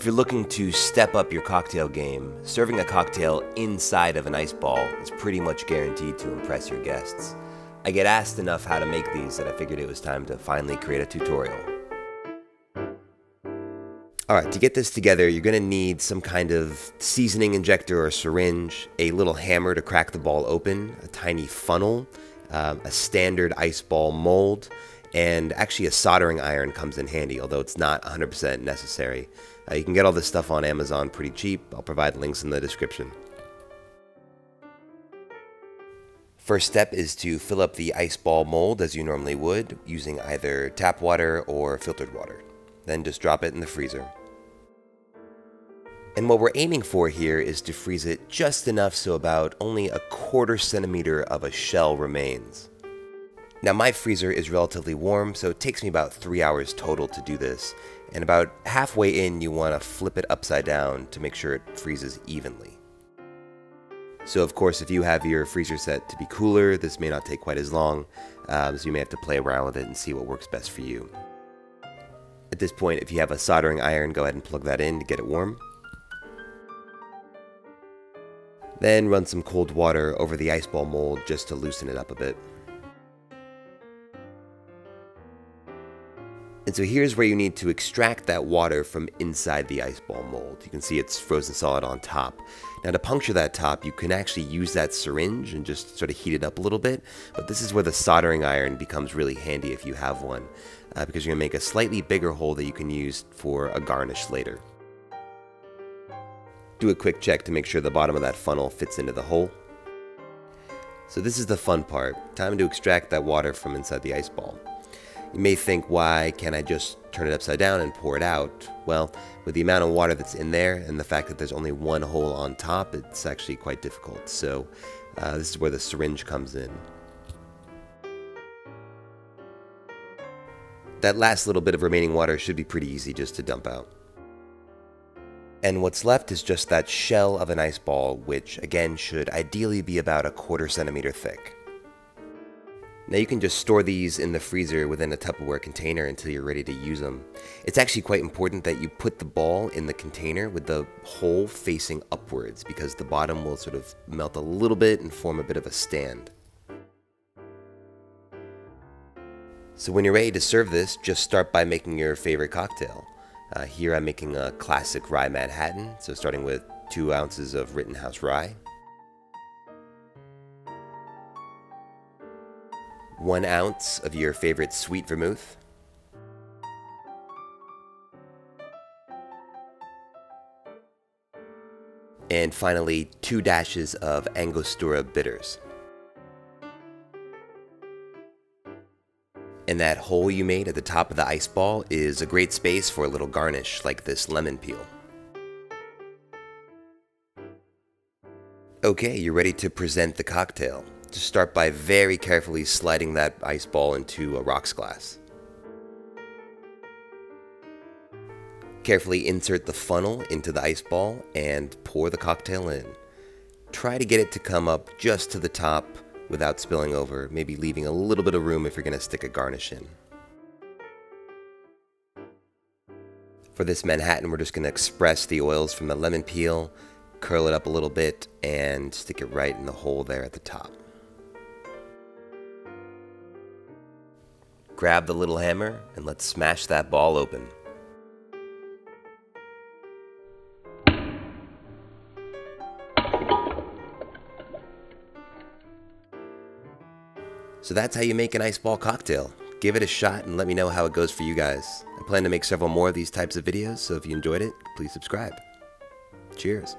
if you're looking to step up your cocktail game, serving a cocktail inside of an ice ball is pretty much guaranteed to impress your guests. I get asked enough how to make these that I figured it was time to finally create a tutorial. Alright, to get this together, you're going to need some kind of seasoning injector or syringe, a little hammer to crack the ball open, a tiny funnel, a standard ice ball mold, and actually a soldering iron comes in handy, although it's not 100% necessary. You can get all this stuff on Amazon pretty cheap. I'll provide links in the description. First step is to fill up the ice ball mold as you normally would, using either tap water or filtered water. Then just drop it in the freezer. And what we're aiming for here is to freeze it just enough so about only a 1/4 centimeter of a shell remains. Now my freezer is relatively warm, so it takes me about 3 hours total to do this, and about halfway in you want to flip it upside down to make sure it freezes evenly. So of course if you have your freezer set to be cooler, this may not take quite as long, so you may have to play around with it and see what works best for you. At this point, if you have a soldering iron, go ahead and plug that in to get it warm. Then run some cold water over the ice ball mold just to loosen it up a bit. And so here's where you need to extract that water from inside the ice ball mold. You can see it's frozen solid on top. Now to puncture that top, you can actually use that syringe and just sort of heat it up a little bit, but this is where the soldering iron becomes really handy if you have one, because you're going to make a slightly bigger hole that you can use for a garnish later. Do a quick check to make sure the bottom of that funnel fits into the hole. So this is the fun part. Time to extract that water from inside the ice ball. You may think, why can't I just turn it upside down and pour it out? Well, with the amount of water that's in there and the fact that there's only one hole on top, it's actually quite difficult. So this is where the syringe comes in. That last little bit of remaining water should be pretty easy just to dump out. And what's left is just that shell of an ice ball, which again should ideally be about a 1/4 centimeter thick. Now you can just store these in the freezer within a Tupperware container until you're ready to use them. It's actually quite important that you put the ball in the container with the hole facing upwards, because the bottom will sort of melt a little bit and form a bit of a stand. So when you're ready to serve this, just start by making your favorite cocktail. Here I'm making a classic rye Manhattan, so starting with 2 ounces of Rittenhouse rye, 1 ounce of your favorite sweet vermouth, and finally 2 dashes of Angostura bitters. And that hole you made at the top of the ice ball is a great space for a little garnish like this lemon peel. Okay, you're ready to present the cocktail. Just start by very carefully sliding that ice ball into a rocks glass. Carefully insert the funnel into the ice ball and pour the cocktail in. Try to get it to come up just to the top without spilling over, maybe leaving a little bit of room if you're going to stick a garnish in. For this Manhattan, we're just going to express the oils from the lemon peel, curl it up a little bit, and stick it right in the hole there at the top. Grab the little hammer and let's smash that ball open. So that's how you make an ice ball cocktail. Give it a shot and let me know how it goes for you guys. I plan to make several more of these types of videos, so if you enjoyed it, please subscribe. Cheers.